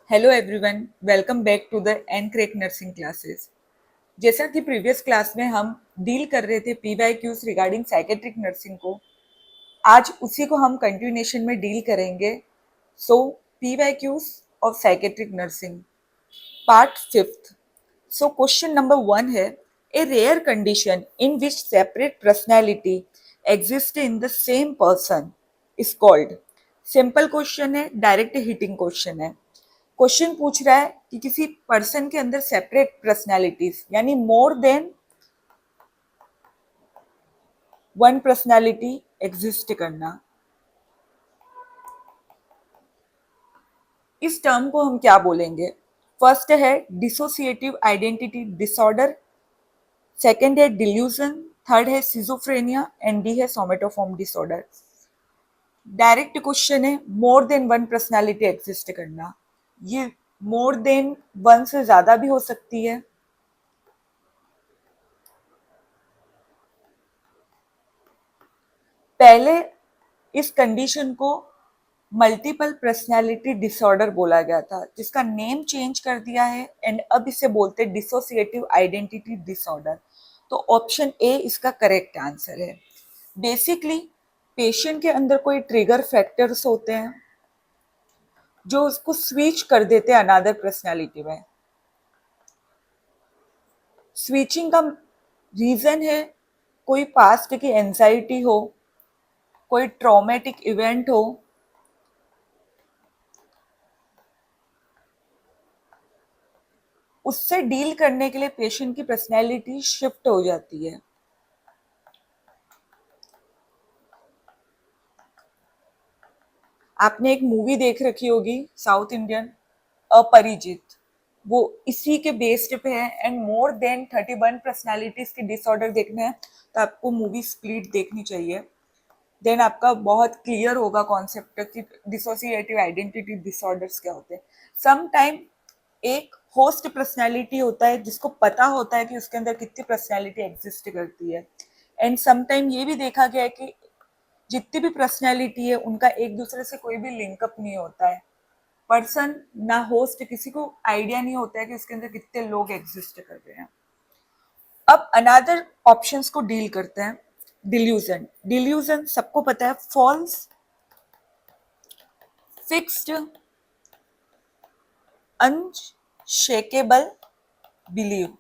Hello everyone, welcome back to the N crack nursing classes. जैसा कि previous class में हम डील कर रहे थे पीवाईक्यूज रिगार्डिंग साइकेट्रिक नर्सिंग को, आज उसी को हम कंटिन्यूएशन में डील करेंगे। So PYQs of psychiatric nursing part fifth. So question number 1 है, a rare condition in which separate personality exist in the same person is called. Simple question है, direct hitting question है। Question पूछ रहा है कि किसी person के अंदर सेपरेट पर्सनालिटीज यानी more than one personality exist करना। इस टर्म को हम क्या बोलेंगे? फर्स्ट है डिसोसिएटिव आइडेंटिटी डिसऑर्डर, सेकंड है डिल्यूजन, थर्ड है सिजोफ्रेनिया एंड डी है सोमेटोफॉर्म डिसऑर्डर। डायरेक्ट क्वेश्चन है, more than one personality exist करना। ये मोर देन वन से ज्यादा भी हो सकती है। पहले इस कंडीशन को मल्टीपल पर्सनालिटी डिसऑर्डर बोला गया था, जिसका नेम चेंज कर दिया है एंड अब इसे बोलते हैं डिसोसिएटिव आइडेंटिटी डिसऑर्डर। तो ऑप्शन ए इसका करेक्ट आंसर है। बेसिकली पेशेंट के अंदर कोई ट्रिगर फैक्टर्स होते हैं जो उसको स्विच कर देते हैं अनदर पर्सनालिटी में। स्विचिंग का रीजन है कोई पास्ट की एंजाइटी हो, कोई ट्रॉमेटिक इवेंट हो, उससे डील करने के लिए पेशेंट की पर्सनैलिटी शिफ्ट हो जाती है। आपने एक मूवी देख रखी होगी साउथ इंडियन, अपरिचित, वो इसी के बेस्ड पे है। एंड मोर देन 31 पर्सनैलिटीज के डिसऑर्डर देखने हैं तो आपको मूवी स्प्लिट देखनी चाहिए। देन आपका बहुत क्लियर होगा कॉन्सेप्ट कि डिसोसिएटिव आइडेंटिटी डिसऑर्डर्स क्या होते हैं। सम टाइम एक होस्ट पर्सनैलिटी होता है जिसको पता होता है कि उसके अंदर कितनी पर्सनैलिटी एग्जिस्ट करती है। एंड सम टाइम ये भी देखा गया है कि जितनी भी पर्सनैलिटी है उनका एक दूसरे से कोई भी लिंकअप नहीं होता है। पर्सन ना होस्ट, किसी को आइडिया नहीं होता है कि उसके अंदर कितने लोग एग्जिस्ट कर रहे हैं। अब अनदर ऑप्शंस को डील करते हैं। डिल्यूजन। डिल्यूजन सबको पता है, false fixed unshakable belief.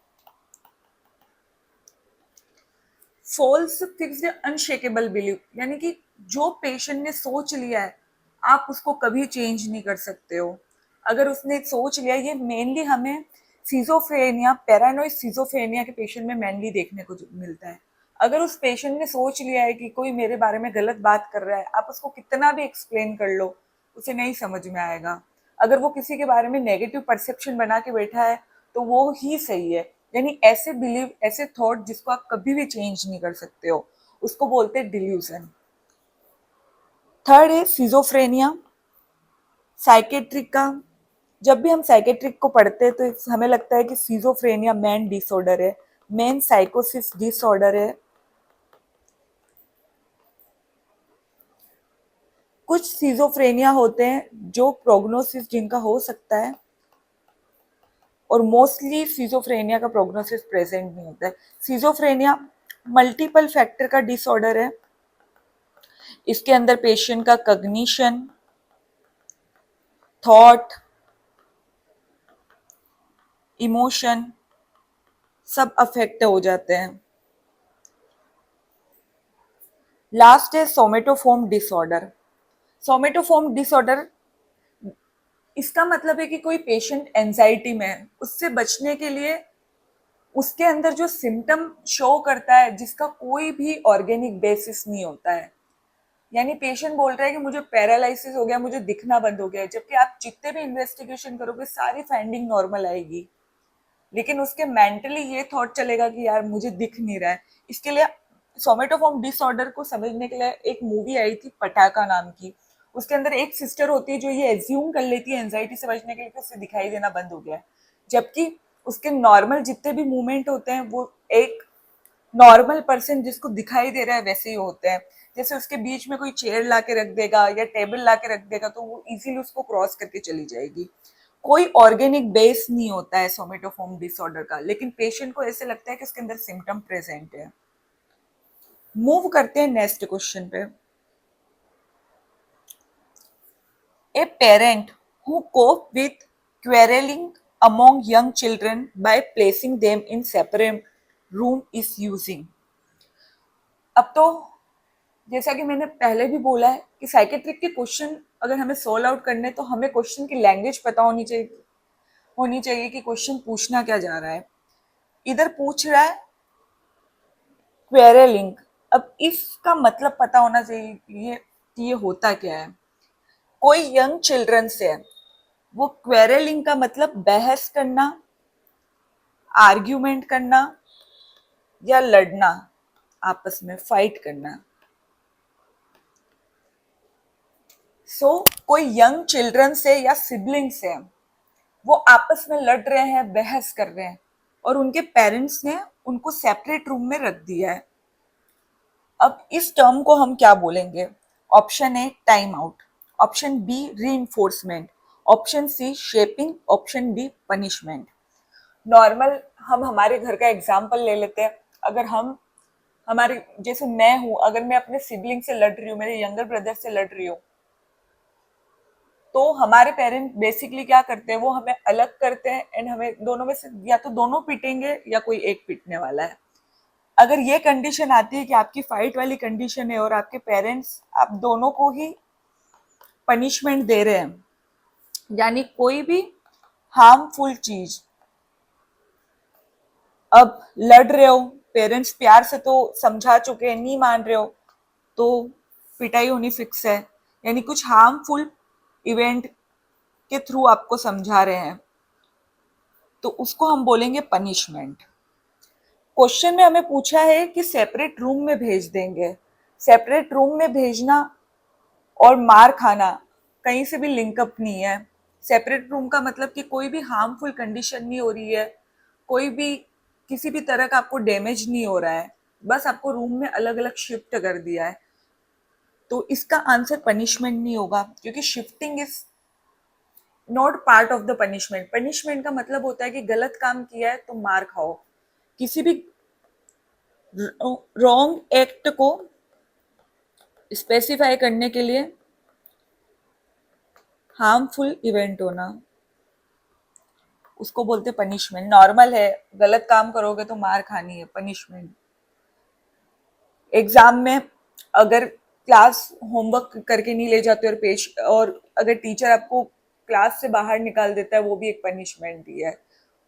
False fixed unshakable belief यानी कि जो पेशेंट ने सोच लिया है आप उसको कभी चेंज नहीं कर सकते हो। अगर उसने सोच लिया, ये मेनली हमें सीजोफ्रेनिया, पैरानोइड सीजोफ्रेनिया के पेशेंट में मेनली देखने को मिलता है। अगर उस पेशेंट ने सोच लिया है कि कोई मेरे बारे में गलत बात कर रहा है, आप उसको कितना भी एक्सप्लेन कर लो उसे नहीं समझ में आएगा। अगर वो किसी के बारे में नेगेटिव परसेप्शन बना के बैठा है तो वो ही सही है। यानी ऐसे बिलीव, ऐसे थॉट जिसको आप कभी भी चेंज नहीं कर सकते हो, उसको बोलते हैं डिल्यूजन। थर्ड है सिजोफ्रेनिया। साइकेट्रिक का, जब भी हम साइकेट्रिक को पढ़ते हैं तो हमें लगता है कि सिजोफ्रेनिया मेन डिसऑर्डर है, मेन साइकोसिस डिसऑर्डर है। कुछ सिजोफ्रेनिया होते हैं जो प्रोग्नोसिस जिनका हो सकता है, और मोस्टली सिजोफ्रेनिया का प्रोग्नोसिस प्रेजेंट नहीं होता है। सिजोफ्रेनिया मल्टीपल फैक्टर का डिसऑर्डर है। इसके अंदर पेशेंट का कग्निशन, थॉट, इमोशन सब अफेक्ट हो जाते हैं। लास्ट है सोमेटोफॉर्म डिसऑर्डर। सोमेटोफॉर्म डिसऑर्डर, इसका मतलब है कि कोई पेशेंट एंजाइटी में है, उससे बचने के लिए उसके अंदर जो सिम्टम शो करता है जिसका कोई भी ऑर्गेनिक बेसिस नहीं होता है। यानी पेशेंट बोल रहा है कि मुझे पैरालिसिस हो गया, मुझे दिखना बंद हो गया, जबकि आप जितने भी इन्वेस्टिगेशन करोगे सारी फाइंडिंग नॉर्मल आएगी, लेकिन उसके मेंटली ये थॉट चलेगा कि यार मुझे दिख नहीं रहा है। इसके लिए सोमेटोफॉर्म डिसऑर्डर को समझने के लिए एक मूवी आई थी पटाखा नाम की। उसके अंदर एक सिस्टर होती है जो ये एज्यूम कर लेती है एंजाइटी से बचने के लिए कि उससे दिखाई देना बंद हो गया है, जबकि उसके नॉर्मल जितने भी मूवमेंट होते हैं वो एक नॉर्मल पर्सन जिसको दिखाई दे रहा है वैसे ही होते हैं। जैसे उसके बीच में कोई चेयर ला के रख देगा या टेबल ला के रख देगा तो वो इजीली उसको क्रॉस करके चली जाएगी। कोई ऑर्गेनिक बेस नहीं होता है सोमेटोफोम डिसऑर्डर का, लेकिन पेशेंट को ऐसे लगता है कि उसके अंदर सिम्टम प्रेजेंट है। मूव करते हैं नेक्स्ट क्वेश्चन पे। A parent who cope with quarreling among young children by placing them in separate room is using। अब तो जैसा कि मैंने पहले भी बोला है कि साइकेट्रिक के क्वेश्चन अगर हमें सोल्व आउट करने तो हमें क्वेश्चन की लैंग्वेज पता होनी चाहिए कि क्वेश्चन पूछना क्या जा रहा है। इधर पूछ रहा है क्वेरलिंग। अब इसका मतलब पता होना चाहिए कि ये होता क्या है। कोई यंग चिल्ड्रन से वो क्वेरलिंग का मतलब बहस करना, आर्ग्यूमेंट करना या लड़ना, आपस में फाइट करना। कोई यंग चिल्ड्रन से या सिबलिंग से वो आपस में लड़ रहे हैं, बहस कर रहे हैं और उनके पेरेंट्स ने उनको सेपरेट रूम में रख दिया है। अब इस टर्म को हम क्या बोलेंगे? Option A time out, option B reinforcement, option C shaping, option D punishment. Normal हम हमारे घर का एग्जाम्पल ले लेते हैं। अगर हम हमारे जैसे मैं हूं, अगर मैं अपने सिबलिंग से लड़ रही हूँ, मेरे यंगर ब्रदर से लड़ रही हूँ, तो हमारे पेरेंट बेसिकली क्या करते हैं, वो हमें अलग करते हैं एंड हमें दोनों में से या तो दोनों पीटेंगे या कोई एक पीटने वाला है। अगर ये कंडीशन आती है कि आपकी फाइट वाली कंडीशन है और आपके पेरेंट्स आप दोनों को ही पनिशमेंट दे रहे हैं, यानी कोई भी हार्मफुल चीज, अब लड़ रहे हो, पेरेंट्स प्यार से तो समझा चुके हैं, नहीं मान रहे हो तो पिटाई होनी फिक्स है। यानी कुछ हार्मफुल इवेंट के थ्रू आपको समझा रहे हैं तो उसको हम बोलेंगे पनिशमेंट। क्वेश्चन में हमें पूछा है कि सेपरेट रूम में भेज देंगे। सेपरेट रूम में भेजना और मार खाना कहीं से भी लिंकअप नहीं है। सेपरेट रूम का मतलब कि कोई भी हार्मफुल कंडीशन नहीं हो रही है, कोई भी किसी भी तरह का आपको डैमेज नहीं हो रहा है, बस आपको रूम में अलग अलग शिफ्ट कर दिया है। तो इसका आंसर पनिशमेंट नहीं होगा, क्योंकि shifting is not part of the punishment. Punishment का मतलब होता है कि गलत काम किया है तो मार खाओ। किसी भी रॉन्ग एक्ट को स्पेसिफाई करने के लिए हार्मफुल इवेंट होना, उसको बोलते पनिशमेंट। नॉर्मल है, गलत काम करोगे तो मार खानी है, पनिशमेंट। एग्जाम में अगर क्लास होमवर्क करके नहीं ले जाते और अगर टीचर आपको क्लास से बाहर निकाल देता है, वो भी एक पनिशमेंट ही है।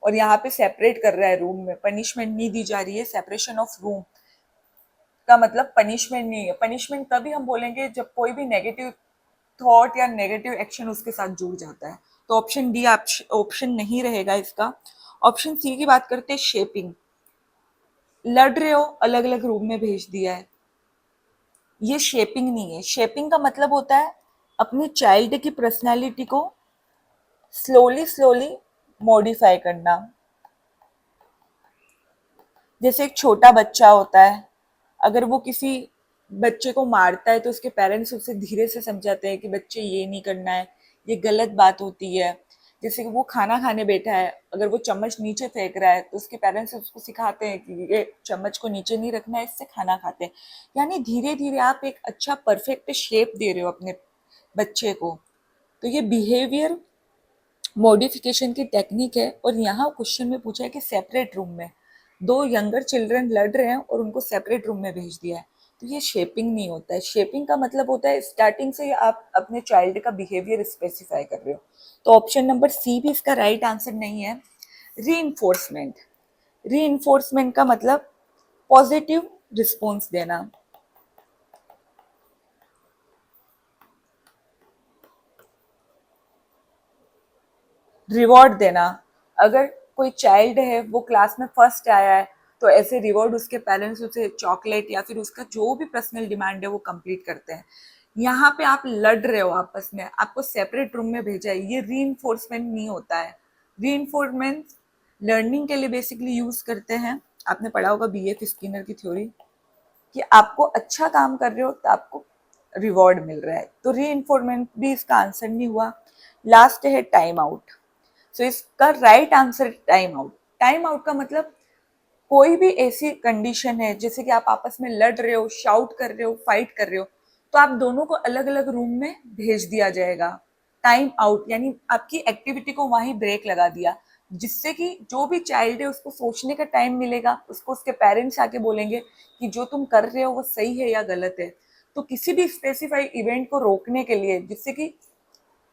और यहाँ पे सेपरेट कर रहा है रूम में, पनिशमेंट नहीं दी जा रही है। सेपरेशन ऑफ रूम का मतलब पनिशमेंट नहीं है। पनिशमेंट तभी हम बोलेंगे जब कोई भी नेगेटिव थॉट या नेगेटिव एक्शन उसके साथ जुड़ जाता है। तो ऑप्शन डी ऑप्शन नहीं रहेगा इसका। ऑप्शन सी की बात करते हैं, शेपिंग। लड़ रहे हो, अलग अलग रूम में भेज दिया है, ये शेपिंग नहीं है। शेपिंग का मतलब होता है अपनी चाइल्ड की पर्सनैलिटी को स्लोली स्लोली मॉडिफाई करना। जैसे एक छोटा बच्चा होता है, अगर वो किसी बच्चे को मारता है तो उसके पेरेंट्स उसे धीरे से समझाते हैं कि बच्चे ये नहीं करना है, ये गलत बात होती है। जैसे कि वो खाना खाने बैठा है, अगर वो चम्मच नीचे फेंक रहा है तो उसके पेरेंट्स उसको सिखाते हैं कि ये चम्मच को नीचे नहीं रखना है, इससे खाना खाते हैं। यानी धीरे धीरे आप एक अच्छा परफेक्ट शेप दे रहे हो अपने बच्चे को। तो ये बिहेवियर मॉडिफिकेशन की टेक्निक है। और यहाँ क्वेश्चन में पूछा है कि सेपरेट रूम में दो यंगर चिल्ड्रन लड़ रहे हैं और उनको सेपरेट रूम में भेज दिया है, तो ये शेपिंग नहीं होता है। शेपिंग का मतलब होता है स्टार्टिंग से आप अपने चाइल्ड का बिहेवियर स्पेसिफाई कर रहे हो। तो ऑप्शन नंबर सी भी इसका राइट आंसर नहीं है। रीइंफोर्समेंट, रीइंफोर्समेंट का मतलब पॉजिटिव रिस्पॉन्स देना। रिवॉर्ड देना। अगर कोई चाइल्ड है वो क्लास में फर्स्ट आया है तो ऐसे रिवॉर्ड उसके पेरेंट्स उसे चॉकलेट या फिर उसका जो भी पर्सनल डिमांड है वो कंप्लीट करते हैं। यहाँ पे आप लड़ रहे हो आपस में, आपको सेपरेट रूम में भेजा है, ये रीइंफोर्समेंट नहीं होता है। रीइंफोर्समेंट लर्निंग के लिए बेसिकली यूज करते हैं। आपने पढ़ा होगा बीएफ स्किनर की थ्योरी कि आपको अच्छा काम कर रहे हो तो आपको रिवॉर्ड मिल रहा है। तो रीइंफोर्समेंट भी इसका आंसर नहीं हुआ। लास्ट है टाइम आउट। सो इसका right answer time out. Time out का मतलब कोई भी ऐसी कंडीशन है जैसे कि आप आपस में लड़ रहे हो, शाउट कर रहे हो, फाइट कर रहे हो, तो आप दोनों को अलग अलग रूम में भेज दिया जाएगा। टाइम आउट यानी आपकी एक्टिविटी को वहीं ब्रेक लगा दिया, जिससे कि जो भी चाइल्ड है उसको सोचने का टाइम मिलेगा, उसको उसके पेरेंट्स आके बोलेंगे कि जो तुम कर रहे हो वो सही है या गलत है। तो किसी भी स्पेसिफाइड इवेंट को रोकने के लिए, जिससे कि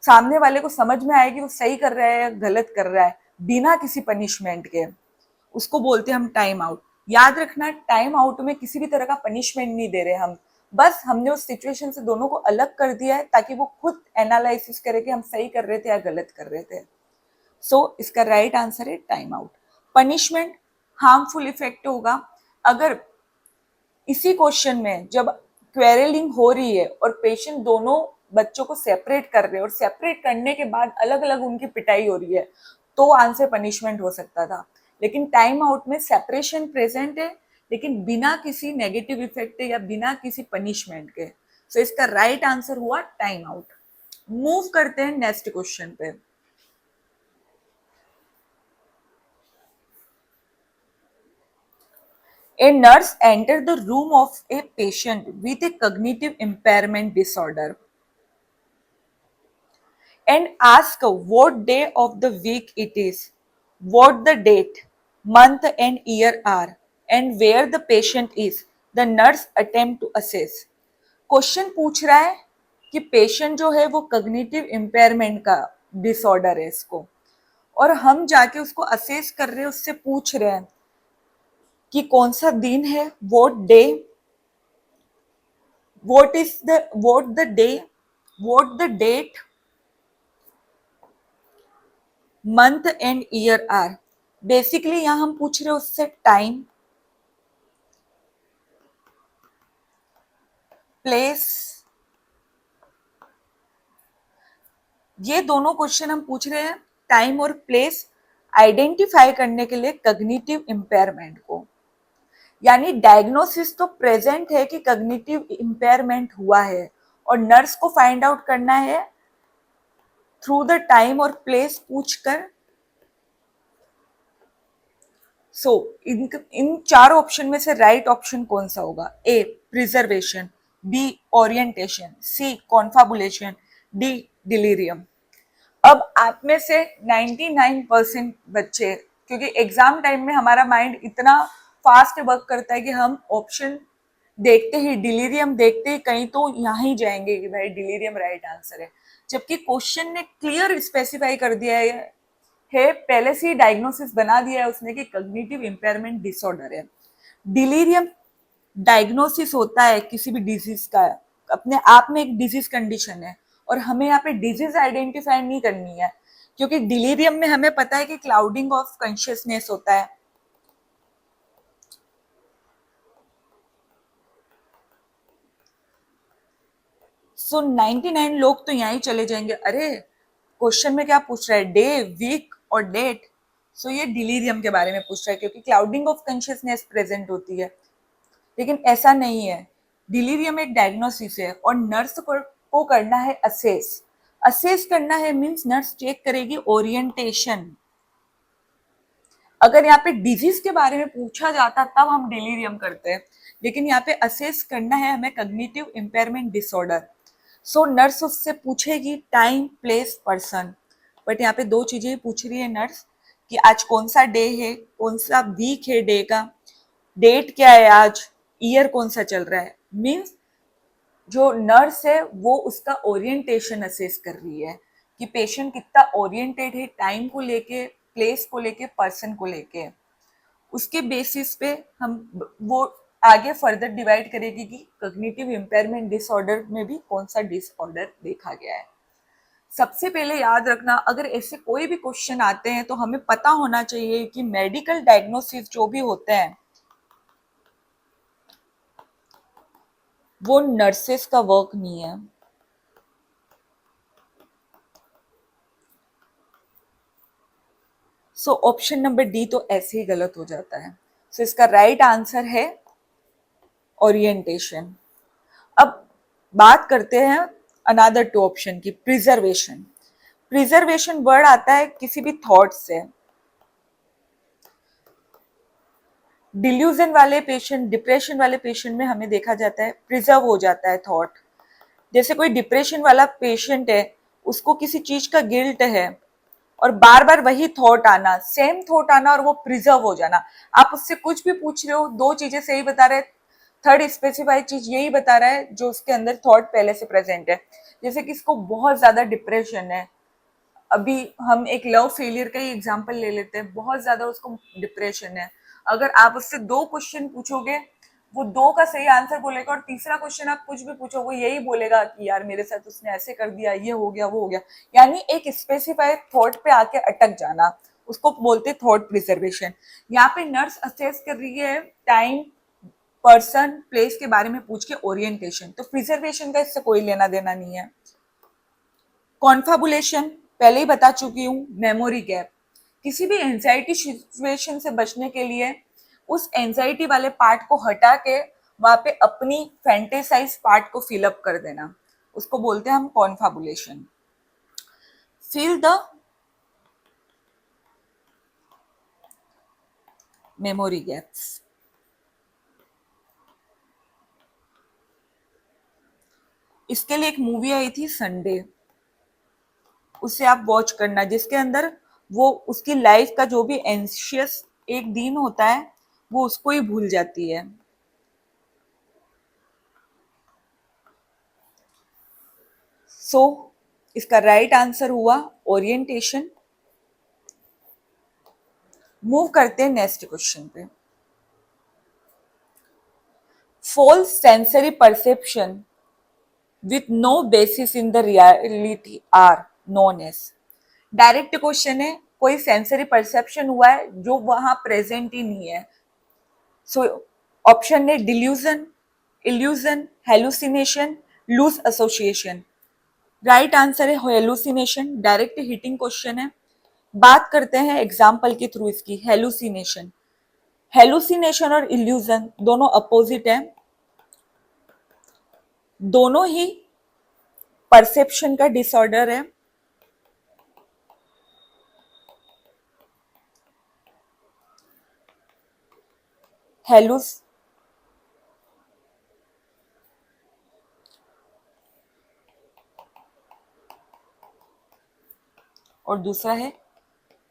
सामने वाले को समझ में आए कि वो सही कर रहा है या गलत कर रहा है, बिना किसी पनिशमेंट के, उसको बोलते हैं हम टाइम आउट। याद रखना, टाइम आउट में किसी भी तरह का पनिशमेंट नहीं दे रहे हम, बस हमने उस सिचुएशन से दोनों को अलग कर दिया है ताकि वो खुद एनालिसिस करे कि हम सही कर रहे थे या गलत कर रहे थे। सो इसका राइट आंसर है time out. Punishment harmful effect होगा अगर इसी क्वेश्चन में जब क्वेरलिंग हो रही है और पेशेंट दोनों बच्चों को सेपरेट कर रहे हैं और सेपरेट करने के बाद अलग अलग उनकी पिटाई हो रही है, तो आंसर पनिशमेंट हो सकता था। लेकिन टाइम आउट में सेपरेशन प्रेजेंट है, लेकिन बिना किसी नेगेटिव इफेक्ट या बिना किसी पनिशमेंट के। सो इसका राइट आंसर हुआ टाइम आउट। मूव करते हैं नेक्स्ट क्वेश्चन पे। A nurse entered the room of a patient with a cognitive impairment disorder and asked what day of the week it is, what the date, month and year are, and where the patient is. The nurse attempt to assess. Question पूछ रहा है कि patient जो है वो cognitive impairment का disorder है इसको, और हम जाके उसको असेस कर रहे हैं, उससे पूछ रहे हैं कि कौन सा दिन है, what day, what the day, what the date, month and year are. Basically यहां हम पूछ रहे हैं उससे टाइम, प्लेस। ये दोनों क्वेश्चन हम पूछ रहे हैं टाइम और प्लेस आइडेंटिफाई करने के लिए कग्निटिव इम्पेयरमेंट को। यानी डायग्नोसिस तो प्रेजेंट है कि कग्निटिव इम्पेयरमेंट हुआ है, और नर्स को फाइंड आउट करना है थ्रू द टाइम और प्लेस पूछकर। सो इन चार ऑप्शन में से राइट ऑप्शन कौन सा होगा? ए प्रिजर्वेशन, बी ओरिएंटेशन, सी कॉन्फाबुलेशन, डी डिलीरियम। अब आप में से 99% बच्चे, क्योंकि एग्जाम टाइम में हमारा माइंड इतना फास्ट वर्क करता है कि हम ऑप्शन देखते ही, डिलीरियम देखते ही कहीं तो यहाँ ही जाएंगे कि भाई डिलीरियम राइट आंसर है, जबकि क्वेश्चन ने क्लियर स्पेसिफाई कर दिया है पहले से ही डायग्नोसिस बना दिया है उसने कि कग्निटिव इम्पेयरमेंट डिसऑर्डर है। डिलीरियम डायग्नोसिस होता है किसी भी डिजीज का, अपने आप में एक डिजीज कंडीशन है, और हमें यहाँ पे डिजीज आइडेंटिफाई नहीं करनी है, क्योंकि डिलीरियम में हमें पता है कि क्लाउडिंग ऑफ कॉन्शियसनेस होता है। सो 99 लोग तो यहाँ ही चले जाएंगे, अरे क्वेश्चन में क्या पूछ रहा है, डे, वीक और डेट। सो ये डिलीरियम के बारे में पूछ रहा है क्योंकि क्लाउडिंग ऑफ कॉन्शियसनेस प्रेजेंट होती है, लेकिन ऐसा नहीं है। डिलीरियम एक डायग्नोसिस है और नर्स को करना है असेस। असेस करना है मींस नर्स चेक करेगी ओरिएंटेशन। अगर यहाँ पे डिजीज के बारे में पूछा जाता तब हम डिलीरियम करते हैं, लेकिन यहाँ पे असेस करना है हमें cognitive impairment disorder. So nurse उससे पूछेगी टाइम, प्लेस, पर्सन। बट यहाँ पे दो चीजें पूछ रही है नर्स कि आज कौन सा डे है, कौन सा वीक है, डे का डेट क्या है आज, ईयर कौन सा चल रहा है। मीन्स जो नर्स है वो उसका ओरिएंटेशन असेस कर रही है कि पेशेंट कितना ओरिएंटेड है टाइम को लेके, प्लेस को लेके, पर्सन को लेके। उसके बेसिस पे हम वो आगे फर्दर डिवाइड करेगी कि कॉग्निटिव इम्पेयरमेंट डिसऑर्डर में भी कौन सा डिसऑर्डर देखा गया है। सबसे पहले याद रखना, अगर ऐसे कोई भी क्वेश्चन आते हैं तो हमें पता होना चाहिए कि मेडिकल डायग्नोसिस जो भी होते हैं वो नर्सेस का वर्क नहीं है। सो ऑप्शन नंबर डी तो ऐसे ही गलत हो जाता है। सो इसका राइट आंसर है ओरिएंटेशन। अब बात करते हैं अनदर टू ऑप्शन की, प्रिजर्वेशन। प्रिजर्वेशन वर्ड आता है किसी भी थॉट से। डिल्यूजन वाले पेशेंट, डिप्रेशन वाले पेशेंट में हमें देखा जाता है प्रिजर्व हो जाता है थॉट। जैसे कोई डिप्रेशन वाला पेशेंट है, उसको किसी चीज का गिल्ट है और बार बार वही थॉट आना, सेम थॉट आना और वो प्रिजर्व हो जाना। आप उससे कुछ भी पूछ रहे हो, दो चीजें सही बता रहे, थर्ड स्पेसिफाइड चीज यही बता रहा है जो उसके अंदर थॉट पहले से प्रेजेंट है। जैसे कि इसको बहुत ज्यादा डिप्रेशन है, अभी हम एक लव फेलियर का ही एग्जांपल ले लेते हैं, बहुत ज्यादा उसको डिप्रेशन है। अगर आप उससे दो क्वेश्चन पूछोगे, वो दो का सही आंसर बोलेगा, और तीसरा क्वेश्चन आप कुछ भी पूछो वो यही बोलेगा कि यार मेरे साथ उसने ऐसे कर दिया, ये हो गया वो हो गया। यानी एक स्पेसिफाइड थॉट पे आके अटक जाना, उसको बोलते थॉट प्रिजर्वेशन। यहाँ पे नर्स असेस कर रही है टाइम, पर्सन, प्लेस के बारे में पूछ के ओरिएंटेशन, तो प्रिजर्वेशन का इससे कोई लेना देना नहीं है। कॉन्फाबुलेशन पहले ही बता चुकी हूँ, मेमोरी गैप। किसी भी एंजाइटी सिचुएशन से बचने के लिए उस एंजाइटी वाले पार्ट को हटा के वहां पे अपनी फैंटेसाइज पार्ट को फिलअप कर देना, उसको बोलते हैं हम confabulation. Fill the memory gaps. इसके लिए एक मूवी आई थी संडे, उसे आप वॉच करना, जिसके अंदर वो उसकी लाइफ का जो भी एंशियस एक दिन होता है वो उसको ही भूल जाती है। सो इसका राइट आंसर हुआ ओरिएंटेशन। मूव करते हैं नेक्स्ट क्वेश्चन पे। False sensory perception with no basis in the reality are known as. Direct question है, कोई सेंसरी परसेप्शन हुआ है जो वहां प्रेजेंट ही नहीं है। सो ऑप्शन है delusion, illusion, hallucination, loose association. Right answer है हेलुसिनेशन, डायरेक्ट हिटिंग क्वेश्चन है। बात करते हैं एग्जाम्पल के थ्रू इसकी। हेलुसिनेशन, हेलुसिनेशन और इल्यूजन दोनों अपोजिट है, दोनों ही परसेप्शन का डिसऑर्डर है। हेलुस और दूसरा है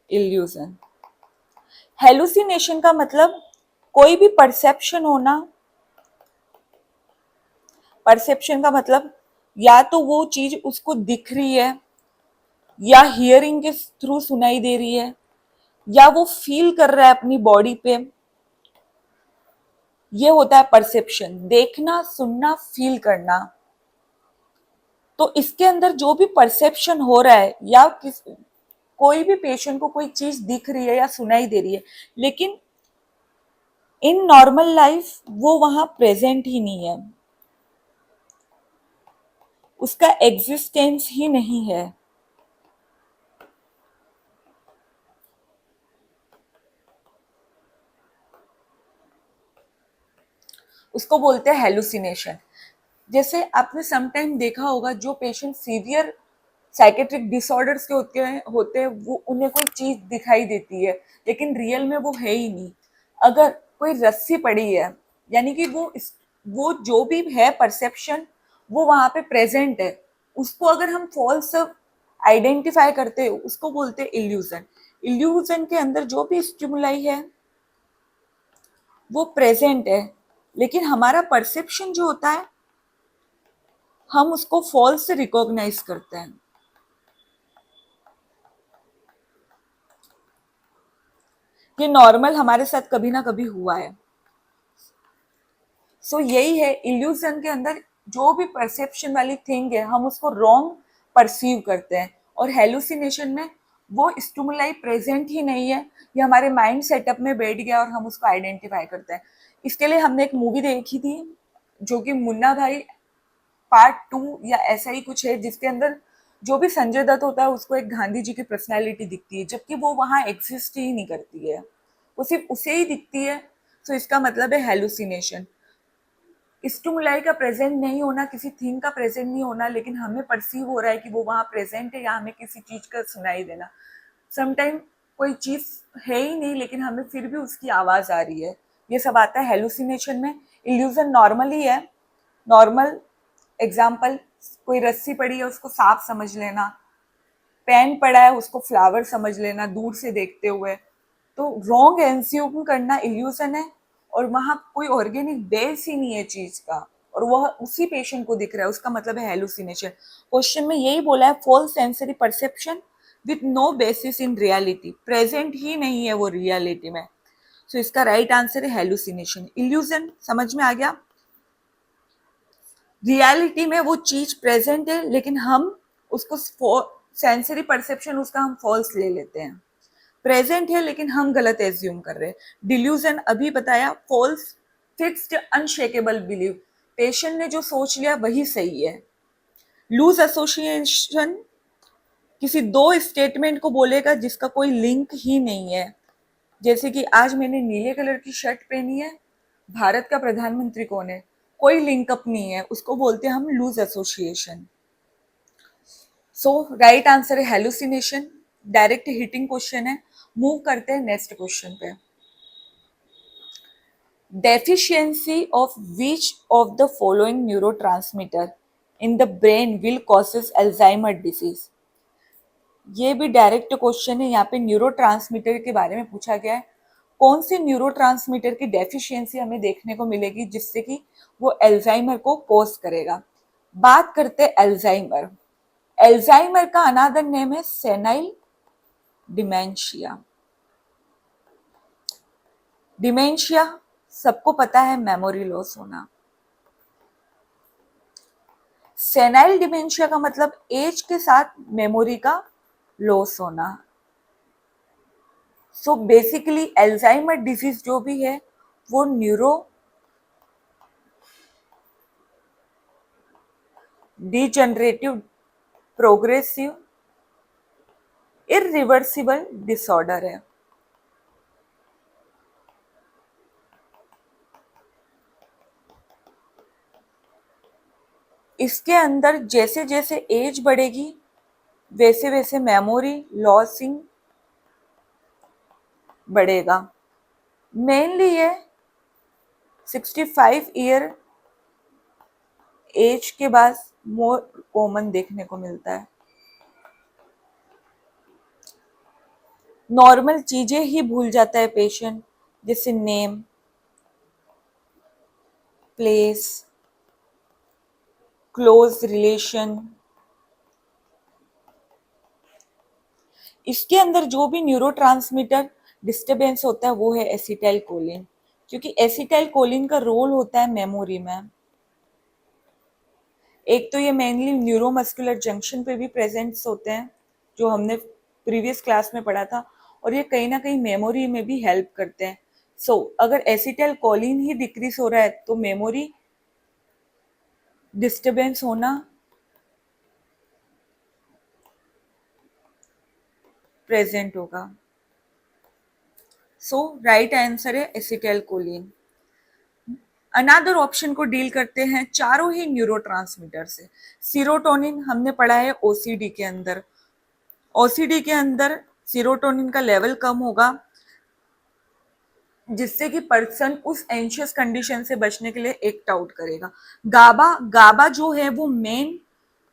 इल्यूजन। हेलुसिनेशन का मतलब कोई भी परसेप्शन होना, परसेप्शन का मतलब या तो वो चीज उसको दिख रही है, या हियरिंग के थ्रू सुनाई दे रही है, या वो फील कर रहा है अपनी बॉडी पे। ये होता है परसेप्शन, देखना, सुनना, फील करना। तो इसके अंदर जो भी परसेप्शन हो रहा है, या कोई भी पेशेंट को कोई चीज दिख रही है या सुनाई दे रही है, लेकिन इन नॉर्मल लाइफ वो वहां प्रेजेंट ही नहीं है, उसका एग्जिस्टेंस ही नहीं है, उसको बोलते हैं हेलुसिनेशन। जैसे आपने समटाइम देखा होगा, जो पेशेंट सीवियर साइकेट्रिक डिसऑर्डर्स के होते हैं वो उन्हें कोई चीज दिखाई देती है लेकिन रियल में वो है ही नहीं। अगर कोई रस्सी पड़ी है, यानी कि वो जो भी है परसेप्शन वो वहां पे प्रेजेंट है, उसको अगर हम फॉल्स आइडेंटिफाई करते हैं उसको बोलते हैं इल्यूजन। इल्यूजन के अंदर जो भी स्टिमुलाई है वो प्रेजेंट है, लेकिन हमारा परसेप्शन जो होता है हम उसको फॉल्स से रिकॉग्नाइज करते हैं। ये नॉर्मल हमारे साथ कभी ना कभी हुआ है। सो यही है, इल्यूजन के अंदर जो भी परसेप्शन वाली थिंग है हम उसको रॉन्ग परसीव करते हैं, और हेलुसिनेशन में वो स्टिमुलाई प्रेजेंट ही नहीं है, ये हमारे माइंड सेटअप में बैठ गया और हम उसको आइडेंटिफाई करते हैं। इसके लिए हमने एक मूवी देखी थी जो कि मुन्ना भाई पार्ट 2 या ऐसा ही कुछ है, जिसके अंदर जो भी संजय दत्त होता है उसको एक गांधी जी की पर्सनैलिटी दिखती है, जबकि वो वहां एग्जिस्ट ही नहीं करती है, वो सिर्फ उसे ही दिखती है। तो इसका मतलब है हेलुसिनेशन। स्टिमुलाई का प्रेजेंट नहीं होना, किसी थिंग का प्रेजेंट नहीं होना, लेकिन हमें परसीव हो रहा है कि वो वहाँ प्रेजेंट है, या हमें किसी चीज का सुनाई देना। समटाइम कोई चीज है ही नहीं लेकिन हमें फिर भी उसकी आवाज आ रही है, ये सब आता है हेलुसिनेशन में। इल्यूजन नॉर्मल ही है, नॉर्मल एग्जाम्पल, कोई रस्सी पड़ी है उसको सांप समझ लेना, पेन पड़ा है उसको फ्लावर समझ लेना दूर से देखते हुए, तो रॉन्ग एंस्यूम करना इल्यूजन है। और वहां कोई ऑर्गेनिक बेस ही नहीं है चीज का, और वह उसी पेशेंट को दिख रहा है, उसका मतलब है हेलुसिनेशन। क्वेश्चन में यही बोला है, false sensory perception with no basis in reality, present ही नहीं है वो रियलिटी में। सो इसका राइट आंसर है हेलुसिनेशन। इल्यूजन समझ में आ गया, रियलिटी में वो चीज प्रेजेंट है लेकिन हम उसको सेंसरी परसेप्शन उसका हम फॉल्स ले लेते हैं, प्रेजेंट है लेकिन हम गलत एज्यूम कर रहे हैं। डिल्यूजन अभी बताया, false fixed unshakable belief, patient ने जो सोच लिया वही सही है। लूज एसोसिएशन, किसी दो स्टेटमेंट को बोलेगा जिसका कोई लिंक ही नहीं है, जैसे कि आज मैंने नीले कलर की शर्ट पहनी है, भारत का प्रधानमंत्री कौन है, कोई लिंक अप नहीं है, उसको बोलते हैं हम लूज एसोसिएशन। सो राइट आंसर है हेलुसिनेशन। डायरेक्ट हिटिंग क्वेश्चन है, मूव करते हैं नेक्स्ट क्वेश्चन पे। Deficiency of which of the following neurotransmitter in the brain will causes Alzheimer disease. ये भी डायरेक्ट क्वेश्चन है, यहाँ पे न्यूरोट्रांसमीटर के बारे में पूछा गया है, कौन सी न्यूरोट्रांसमीटर की डेफिशिएंसी हमें देखने को मिलेगी जिससे कि वो अल्जाइमर को कॉज करेगा। बात करते हैं अल्जाइमर। अल्जाइमर का अनदर नेम है सेनाइल डिमेंशिया। डिमेंशिया सबको पता है, मेमोरी लॉस होना। सेनाइल डिमेंशिया का मतलब एज के साथ मेमोरी का लॉस होना। सो बेसिकली अल्जाइमर डिजीज जो भी है वो neuro degenerative progressive irreversible disorder है। इसके अंदर जैसे जैसे एज बढ़ेगी वैसे वैसे मेमोरी लॉसिंग बढ़ेगा। मेनली ये 65 ईयर एज के बाद मोर कॉमन देखने को मिलता है। नॉर्मल चीजें ही भूल जाता है पेशेंट, जैसे नेम, प्लेस, क्लोज रिलेशन। इसके अंदर जो भी न्यूरोट्रांसमीटर डिस्टरबेंस होता है वो है एसिटाइल कोलिन, क्योंकि एसिटाइल कोलिन का रोल होता है मेमोरी में। एक तो ये मेनली न्यूरोमस्कुलर जंक्शन पे भी प्रेजेंट्स होते हैं जो हमने प्रीवियस क्लास में पढ़ा था, और ये कहीं ना कहीं मेमोरी में भी हेल्प करते हैं। सो अगर एसिटाइल कोलिन ही डिक्रीज हो रहा है तो मेमोरी डिस्टरबेंस होना प्रेजेंट होगा। सो राइट आंसर है एसिटाइल कोलिन। अनदर ऑप्शन को डील करते हैं चारों ही न्यूरोट्रांसमीटर से। सीरोटोनिन हमने पढ़ा है ओसीडी के अंदर, ओसीडी के अंदर सीरोटोनिन का लेवल कम होगा जिससे कि पर्सन उस एंशियस कंडीशन से बचने के लिए एक्ट आउट करेगा। गाबा, गाबा जो है वो मेन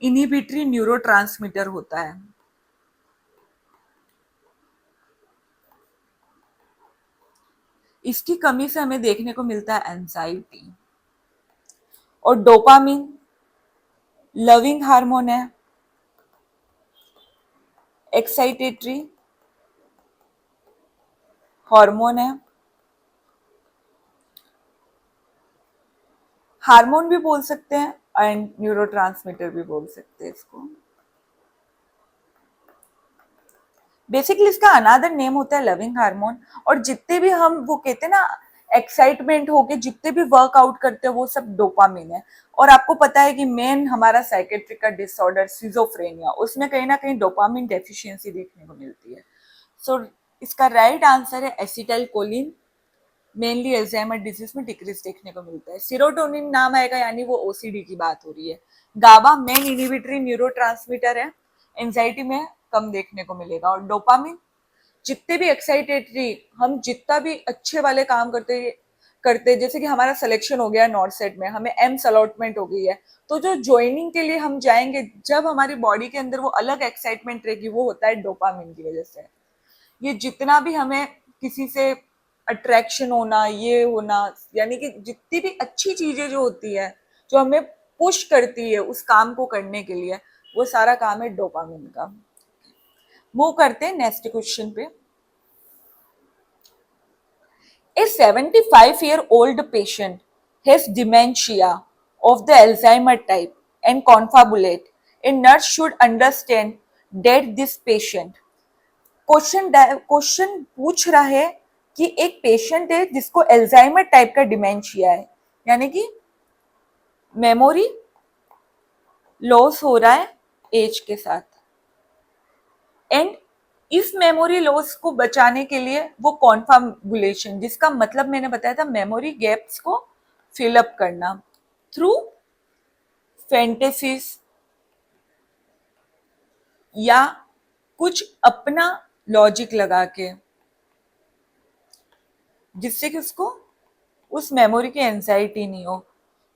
इनहिबिटरी न्यूरोट्रांसमीटर होता है। इसकी कमी से हमें देखने को मिलता है एंजाइटी। और डोपामिन लविंग हार्मोन है, एक्साइटेटरी हार्मोन है, हार्मोन भी बोल सकते हैं एंड न्यूरोट्रांसमीटर भी बोल सकते हैं इसको। बेसिकली इसका अनदर नेम होता है लविंग हार्मोन। और जितने भी हम वो कहते हैं ना एक्साइटमेंट होके जितने भी वर्कआउट करते हैं वो सब डोपामिन है। और आपको पता है कि मेन हमारा साइकेट्रिक का डिसऑर्डर सिजोफ्रेनिया, उसमें कहीं ना कहीं डोपामिन डेफिशिएंसी देखने को मिलती है। सो इसका राइट आंसर है acetyl choline. Mainly Alzheimer disease में डिक्रीज देखने को मिलता है। सीरोटोनिन नाम आएगा यानी वो ओसीडी की बात हो रही है। गाबा मेन इनहिबिटरी न्यूरोट्रांसमीटर है, एंजाइटी में कम देखने को मिलेगा। और डोपामिन जितने भी एक्साइटेटरी, हम जितना भी अच्छे वाले काम करते जैसे कि हमारा सिलेक्शन हो गया नॉर्थ सेट में, हमें एम्स अलॉटमेंट हो गई है, तो जो ज्वाइनिंग के लिए हम जाएंगे, जब हमारी बॉडी के अंदर वो अलग एक्साइटमेंट रहेगी, वो होता है डोपामिन की वजह से। ये जितना भी हमें किसी से अट्रैक्शन होना, ये होना, यानी कि जितनी भी अच्छी चीजें जो होती है, जो हमें पुश करती है उस काम को करने के लिए, वो सारा काम है डोपामिन का। मूव करते हैं नेक्स्ट क्वेश्चन पे। A 75-year-old patient has dementia of the Alzheimer type and confabulate. A nurse should understand that this patient, question पूछ रहा है कि एक पेशेंट है जिसको एल्जाइमर टाइप का डिमेंशिया है, यानी कि मेमोरी लॉस हो रहा है एज के साथ, एंड इस मेमोरी लॉस को बचाने के लिए वो कॉन्फाबुलेशन, जिसका मतलब मैंने बताया था मेमोरी गैप्स को फिलअप करना थ्रू फैंटेसीज या कुछ अपना लॉजिक लगा के, जिससे कि उसको उस मेमोरी की एंजाइटी नहीं हो।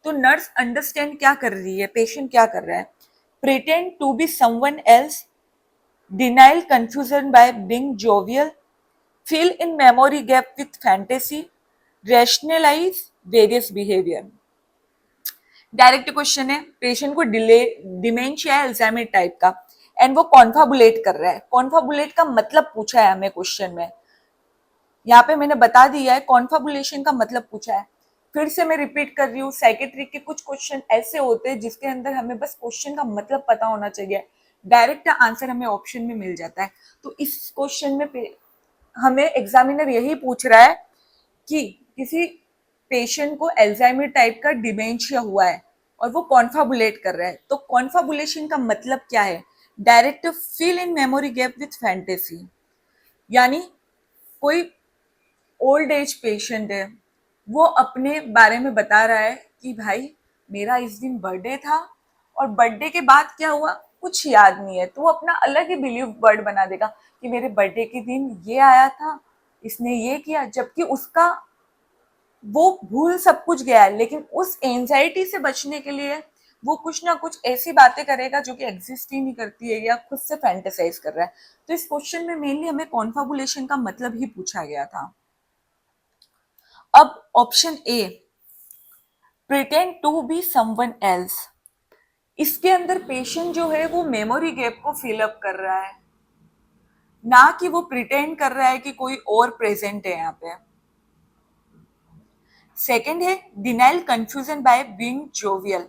तो नर्स अंडरस्टैंड क्या कर रही है, पेशेंट क्या कर रहा है, pretend to be someone else, denial confusion by being jovial, fill in memory gap with fantasy, rationalize various behavior। Direct question है, पेशेंट को डिमेंशिया है अल्जाइमर टाइप का एंड वो कॉन्फाबुलेट कर रहा है। कॉन्फाबुलेट का मतलब पूछा है हमें क्वेश्चन में, यहाँ पे मैंने बता दिया है कॉन्फाबुलेशन का मतलब पूछा है। फिर से मैं रिपीट कर रही हूँ, साइकेट्रिक के कुछ क्वेश्चन ऐसे होते हैं जिसके अंदर हमें बस क्वेश्चन का मतलब पता होना चाहिए, डायरेक्ट आंसर हमें ऑप्शन में मिल जाता है। तो इस क्वेश्चन में हमें एग्जामिनर यही पूछ रहा है कि किसी पेशेंट को एल्जाइमर टाइप का डिमेंशिया हुआ है और वो कॉन्फाबुलेट कर रहा है। तो कॉन्फाबुलेशन का मतलब क्या है, direct fill in memory gap with fantasy, यानी कोई ओल्ड एज पेशेंट है, वो अपने बारे में बता रहा है कि भाई मेरा इस दिन बर्थडे था और बर्थडे के बाद क्या हुआ कुछ याद नहीं है, तो वो अपना अलग ही बिलीव वर्ड बना देगा कि मेरे बर्थडे के दिन ये आया था, इसने ये किया, जबकि उसका वो भूल सब कुछ गया है, लेकिन उस एंजाइटी से बचने के लिए वो कुछ ना कुछ ऐसी बातें करेगा जो कि एग्जिस्ट ही नहीं करती है या खुद से फैंटेसाइज कर रहा है। तो इस क्वेश्चन में मेनली हमें कॉन्फाबुलेशन का मतलब ही पूछा गया था। अब option A, pretend to be someone else, इसके अंदर पेशेंट जो है वो मेमोरी गैप को फिल अप कर रहा है, ना कि वो प्रिटेंड कर रहा है कि कोई और प्रेजेंट है यहाँ पे। सेकेंड है denial confusion by being jovial,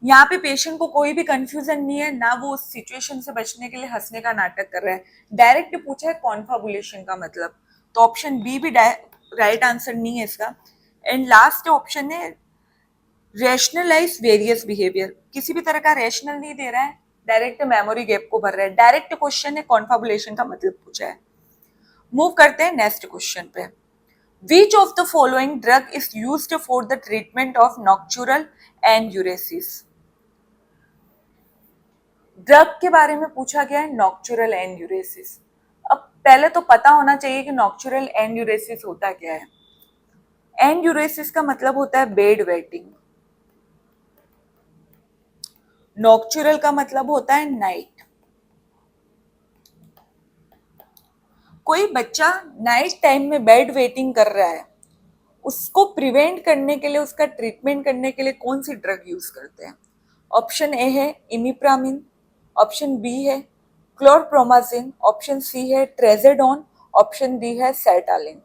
यहाँ पे पेशेंट को कोई भी कंफ्यूजन नहीं है, ना वो उस सिचुएशन से बचने के लिए हंसने का नाटक कर रहा है। डायरेक्ट पूछा है कॉन्फाबुलेशन का मतलब, तो ऑप्शन बी भी राइट आंसर नहीं है इसका। एंड लास्ट ऑप्शन है रेशनलाइज वेरियस बिहेवियर, किसी भी तरह का रेशनल नहीं दे रहा है, डायरेक्ट मेमोरी गैप को भर रहा है। डायरेक्ट क्वेश्चन है, कॉन्फाबुलेशन का मतलब पूछा है। मूव करते हैं नेक्स्ट क्वेश्चन पे। Which of the following drug is used for the treatment of nocturnal enuresis? Drug के बारे में पूछा गया है, नॉक्चुरल एन्यूरेसिस। अब पहले तो पता होना चाहिए कि नॉक्चुरल एन्यूरेसिस होता क्या है। एन्यूरेसिस का मतलब होता है बेड वेटिंग, नॉक्चुरल का मतलब होता है नाइट। कोई बच्चा नाइट टाइम में बेड वेटिंग कर रहा है, उसको प्रिवेंट करने के लिए, उसका ट्रीटमेंट करने के लिए कौन सी ड्रग यूज करते हैं। ऑप्शन ए है इमिप्रामिन, ऑप्शन बी है क्लोरप्रोमाजिन, ऑप्शन सी है ट्रेजेडोन, ऑप्शन डी है सेटालिन।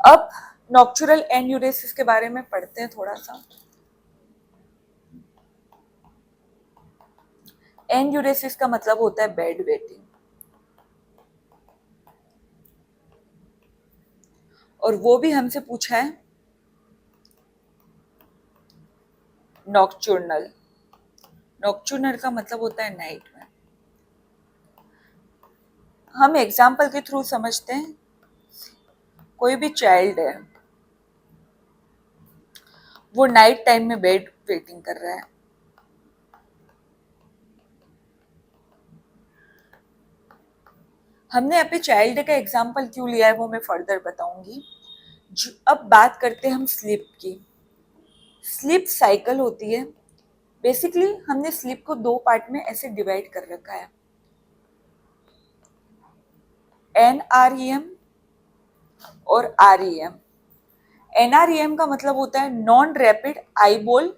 अब नॉक्चुरल एन्यूरेसिस के बारे में पढ़ते हैं थोड़ा सा। एन्यूरेसिस का मतलब होता है बेड वेटिंग, और वो भी हमसे पूछा है नॉक्चुर्नल। नॉक्चुर्नल का मतलब होता है नाइट में। हम एग्जाम्पल के थ्रू समझते हैं। कोई भी चाइल्ड है, वो नाइट टाइम में बेड वेटिंग कर रहा है, हमने यहाँ पे चाइल्ड का एग्जाम्पल क्यों लिया है वो मैं फर्दर बताऊंगी। अब बात करते हैं हम स्लीप की। स्लीप साइकिल होती है, बेसिकली हमने स्लीप को दो पार्ट में ऐसे डिवाइड कर रखा है, NREM और REM। NREM का मतलब होता है non rapid eye ball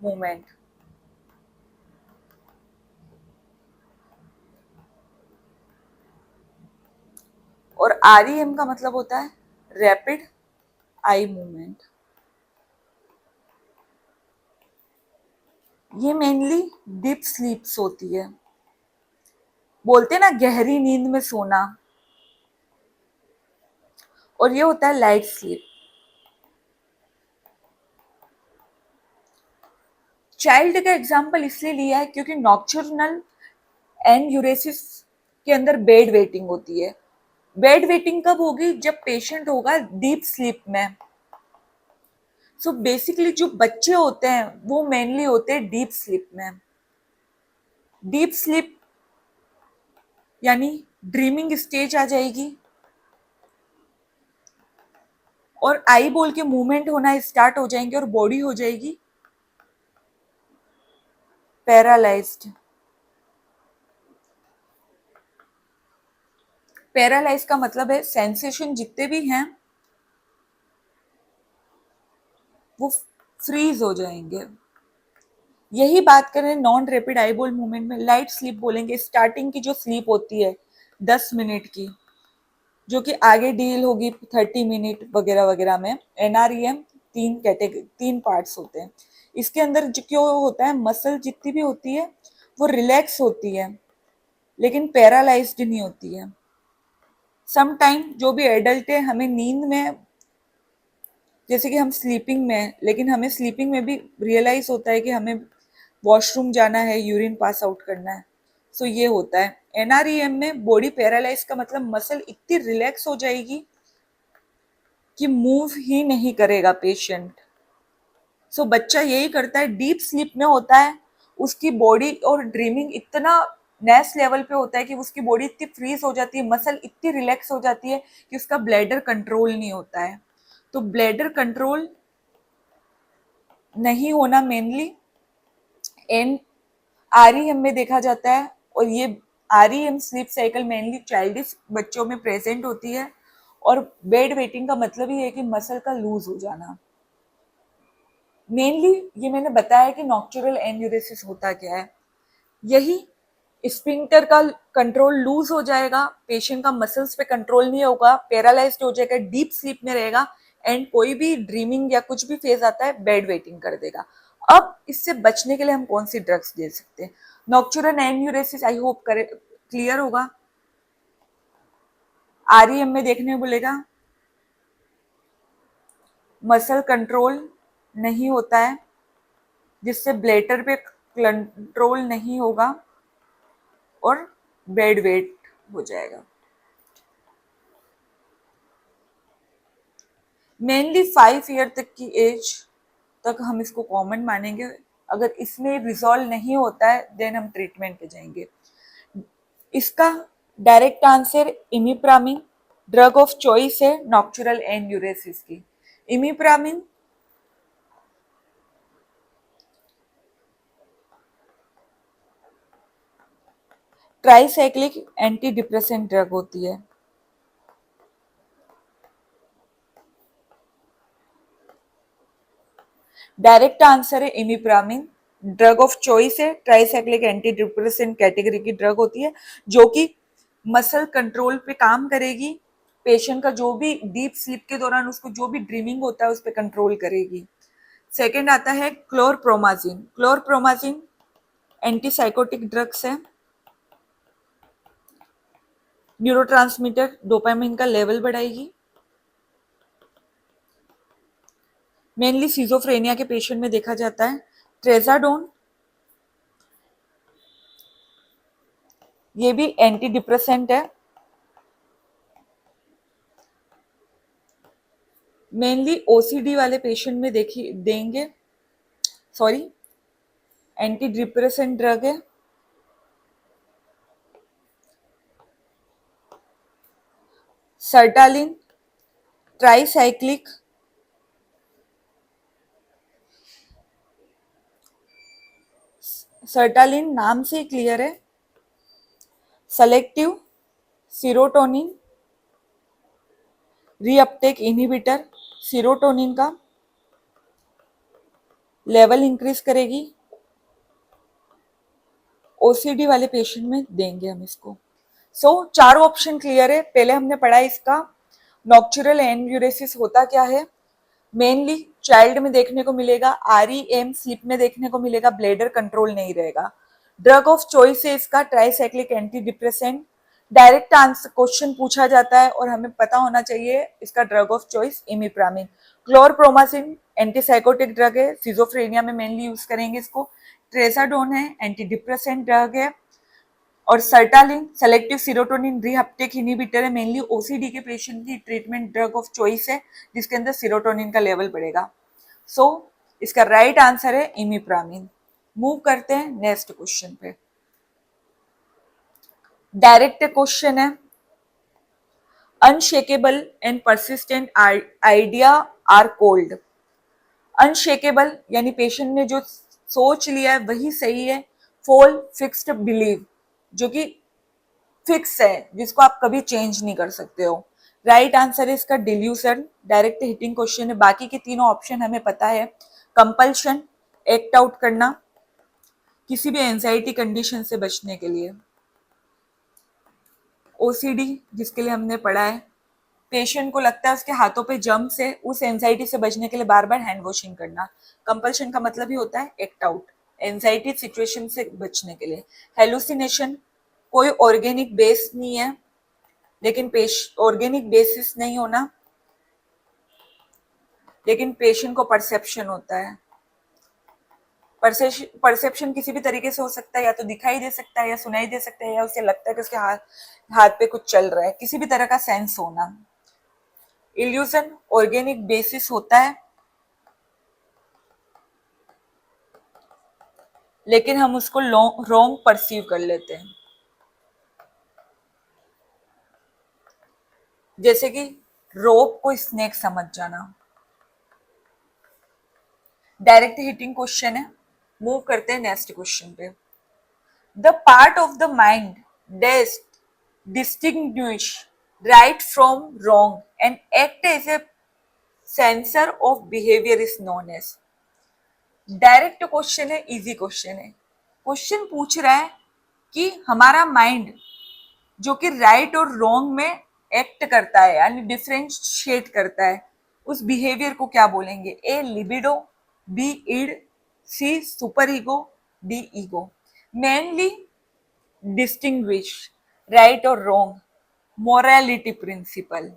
movement, और REM का मतलब होता है रैपिड आई मूवमेंट। ये मेनली डीप स्लीप्स होती है, बोलते हैं ना गहरी नींद में सोना, और ये होता है लाइट स्लीप। चाइल्ड का एग्जाम्पल इसलिए लिया है क्योंकि नॉक्चर्नल एनयूरेसिस के अंदर बेड वेटिंग होती है। बेड वेटिंग कब होगी? जब पेशेंट होगा डीप स्लीप में। सो बेसिकली जो बच्चे होते हैं वो मेनली होते हैं डीप स्लीप में। डीप स्लीप यानी ड्रीमिंग स्टेज आ जाएगी और आई बॉल के मूवमेंट होना स्टार्ट हो जाएंगे और बॉडी हो जाएगी पैरालाइज्ड। पैरालाइज का मतलब है सेंसेशन जितने भी हैं वो फ्रीज हो जाएंगे। यही बात करें non rapid eye ball movement में, लाइट स्लीप बोलेंगे। स्टार्टिंग की जो स्लीप होती है 10 मिनट की, जो कि आगे डील होगी 30 मिनट वगैरह वगैरह में। NREM तीन पार्ट्स होते हैं। इसके अंदर जो क्यों होता है, मसल जितनी भी होती है वो रिलैक्स होती है लेकिन पैरालाइज्ड नहीं होती है। सम टाइम जो भी एडल्ट है, हमें नींद में, जैसे कि हम स्लीपिंग में हैं, लेकिन हमें स्लीपिंग में भी रियलाइज होता है कि हमें वॉशरूम जाना है, यूरिन पास आउट करना है। सो ये होता है। NREM में बॉडी पैरालाइज का मतलब मसल इतनी रिलैक्स हो जाएगी कि मूव ही नहीं करेगा पेशेंट। सो बच्चा यही करता है, डीप स्लीप में होता है, उसकी बॉडी और ड्रीमिंग इतना नेक्स्ट लेवल पे होता है कि उसकी बॉडी इतनी फ्रीज हो जाती है, मसल इतनी रिलैक्स हो जाती है कि उसका ब्लैडर कंट्रोल नहीं होता है। तो ब्लैडर कंट्रोल नहीं होना मेनली NREM में देखा जाता है, और ये REM sleep cycle mainly childish बच्चों में प्रेजेंट होती है। और बेड वेटिंग का मतलब ही है कि मसल का लूज हो जाना। मेनली ये मैंने बताया कि नॉक्चुरल एन्यूरेसिस होता क्या है, यही स्फिंक्टर का कंट्रोल लूज हो जाएगा, पेशेंट का मसल्स पे कंट्रोल नहीं होगा, पैरालाइज्ड हो जाएगा, डीप स्लीप में रहेगा, एंड कोई भी ड्रीमिंग या कुछ भी फेज आता है बेड वेटिंग कर देगा। अब इससे बचने के लिए हम कौन सी ड्रग्स दे सकते हैं? नॉक्चुरल एन्यूरेसिस आई होप करे क्लियर होगा। REM में देखने को बोलेगा मसल कंट्रोल नहीं होता है, जिससे ब्लैडर पे कंट्रोल नहीं होगा और बेड वेट हो जाएगा। मेनली 5 ईयर तक की एज तक हम इसको कॉमन मानेंगे। अगर इसमें रिजॉल्व नहीं होता है देन हम ट्रीटमेंट पे जाएंगे। इसका direct answer imipramine drug of choice है नॉक्चुरल एन्यूरेसिस की। Imipramine tricyclic antidepressant drug होती है। डायरेक्ट आंसर है इमिप्रामिन, ड्रग ऑफ चॉइस है, ट्राइसाइक्लिक एंटी डिप्रेसेंट कैटेगरी की ड्रग होती है, जो कि मसल कंट्रोल पे काम करेगी। पेशेंट का जो भी डीप स्लीप के दौरान उसको जो भी ड्रीमिंग होता है उस पर कंट्रोल करेगी। सेकेंड आता है क्लोरप्रोमाजिन। क्लोरप्रोमाजिन एंटीसाइकोटिक ड्रग्स है, न्यूरोट्रांसमीटर डोपामिन का लेवल बढ़ाएगी। मेनली सिजोफ्रेनिया के पेशेंट में देखा जाता है। ट्रेजाडोन ये भी एंटी डिप्रेसेंट है। मेनली ओसीडी वाले पेशेंट में देखिए देंगे, सॉरी, एंटी डिप्रेसेंट ड्रग है, सर्टालिन, ट्राईसाइक्लिक, सर्टालिन नाम से क्लियर है, selective serotonin reuptake inhibitor, serotonin का लेवल इंक्रीज करेगी, ओसीडी वाले पेशेंट में देंगे हम इसको। चारों ऑप्शन क्लियर है। पहले हमने पढ़ा इसका नॉक्चुरल एन्यूरेसिस होता क्या है। मेनली चाइल्ड में देखने को मिलेगा, आरईएम स्लीप में देखने को मिलेगा, ब्लेडर कंट्रोल नहीं रहेगा। ड्रग ऑफ चॉइस है इसका tricyclic antidepressant. Direct answer question पूछा जाता है और हमें पता होना चाहिए इसका drug of choice imipramine. Chlorpromazine antipsychotic drug है, सिजोफ्रेनिया में मेनली यूज करेंगे इसको। ट्रेसाडोन है, एंटी डिप्रेसेंट ड्रग है। और sertraline selective serotonin reuptake inhibitor है, मेनली ओसीडी के पेशेंट की ट्रीटमेंट ड्रग ऑफ चॉइस है जिसके अंदर सीरोटोनिन का लेवल बढ़ेगा। इसका राइट आंसर है इमिप्रामिन। मूव करते हैं नेक्स्ट क्वेश्चन पे। डायरेक्ट क्वेश्चन है, unshakable and persistent idea are called. Unshakable यानी पेशेंट ने जो सोच लिया है वही सही है। फॉल फिक्स्ड बिलीव जो कि फिक्स है, जिसको आप कभी चेंज नहीं कर सकते हो। राइट आंसर है इसका डिल्यूशन। डायरेक्ट हिटिंग क्वेश्चन है। बाकी के तीनों ऑप्शन हमें पता है। कंपल्शन एक्ट आउट करना किसी भी एंजाइटी कंडीशन से बचने के लिए। ओसीडी जिसके लिए हमने पढ़ा है, पेशेंट को लगता है उसके हाथों पे जम्स है, उस एंजाइटी से बचने के लिए बार बार हैंड वॉशिंग करना। कंपल्शन का मतलब ही होता है एक्ट आउट, एंजाइटी सिचुएशन से बचने के लिए। हेलुसिनेशन कोई ऑर्गेनिक बेस नहीं है, लेकिन ऑर्गेनिक बेसिस नहीं होना, लेकिन पेशेंट को परसेप्शन होता है। परसेप्शन किसी भी तरीके से हो सकता है, या तो दिखाई दे सकता है या सुनाई दे सकता है या उसे लगता है कि उसके हाथ पे कुछ चल रहा है, किसी भी तरह का सेंस होना। इल्यूजन ऑर्गेनिक बेसिस होता है, लेकिन हम उसको रॉन्ग परसीव कर लेते हैं। जैसे कि रोप को स्नेक समझ जाना। डायरेक्ट हिटिंग क्वेश्चन है। मूव करते हैं नेक्स्ट क्वेश्चन पे। The part of the mind डेस्ट distinguish right from wrong and act as a sensor of behavior is known as। Direct question है, इजी क्वेश्चन है। क्वेश्चन पूछ रहा है कि हमारा माइंड जो कि राइट और रॉन्ग में एक्ट करता है यानी डिफरेंशिएट करता है, उस बिहेवियर को क्या बोलेंगे। A libido, B id, C superego, D ego. Mainly distinguish right और रॉन्ग, मोरालिटी प्रिंसिपल।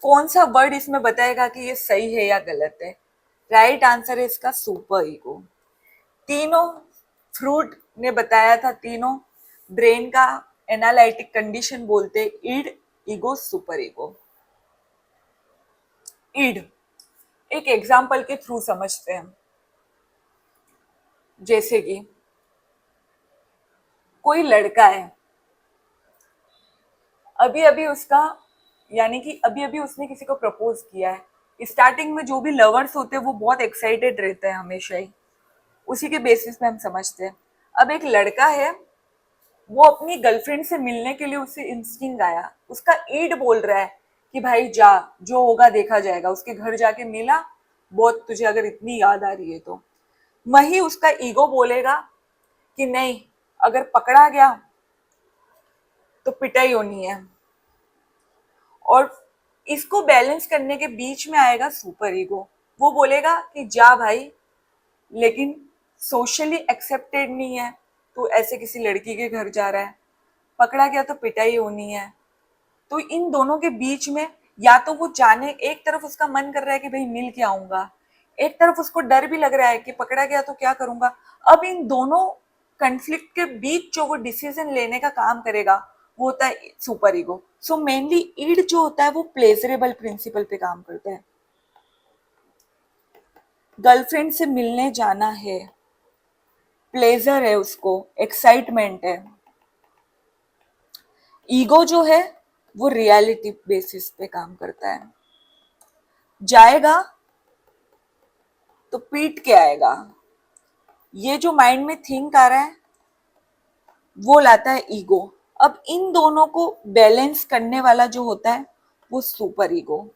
कौन सा वर्ड इसमें बताएगा कि ये सही है या गलत है। राइट आंसर है इसका सुपर ईगो। तीनों फ्रूट ने बताया था, तीनों ब्रेन का एनालिटिक कंडीशन बोलते id, ego, super ego. Id एक एग्जाम्पल के थ्रू समझते हैं। जैसे कि कोई लड़का है, अभी अभी उसका यानी कि अभी अभी उसने किसी को प्रपोज किया है। स्टार्टिंग में जो भी लवर्स होते हैं वो बहुत एक्साइटेड रहते हैं हमेशा ही, उसी के बेसिस पे हम समझते हैं। अब एक लड़का है, वो अपनी गर्लफ्रेंड से मिलने के लिए उसे इंस्टिंक्ट आया, उसका ईड बोल रहा है कि भाई जा, जो होगा देखा जाएगा। उसके घर जाके मिला, बहुत तुझे अगर इतनी याद आ रही है तो। वही उसका ईगो बोलेगा कि नहीं, अगर पकड़ा गया तो पिटाई होनी है। और इसको बैलेंस करने के बीच में आएगा सुपर ईगो। वो बोलेगा कि जा भाई, लेकिन सोशली एक्सेप्टेड नहीं है, तो ऐसे किसी लड़की के घर जा रहा है, पकड़ा गया तो पिटाई होनी है। तो इन दोनों के बीच में या तो वो जाने, एक तरफ उसका मन कर रहा है कि भाई मिल के आऊंगा, एक तरफ उसको डर भी लग रहा है कि पकड़ा गया तो क्या करूंगा। अब इन दोनों कंफ्लिक्ट के बीच जो वो डिसीजन लेने का काम करेगा वो होता है सुपर ईगो। सो मेनली ईड जो होता है वो प्लेजरेबल प्रिंसिपल पे काम करता है। गर्लफ्रेंड से मिलने जाना है, प्लेजर है उसको, एक्साइटमेंट है। ईगो जो है वो रियलिटी बेसिस पे काम करता है। जाएगा तो पीट के आएगा, ये जो माइंड में थिंक आ रहा है वो लाता है ईगो। अब इन दोनों को बैलेंस करने वाला जो होता है वो सुपर ईगो।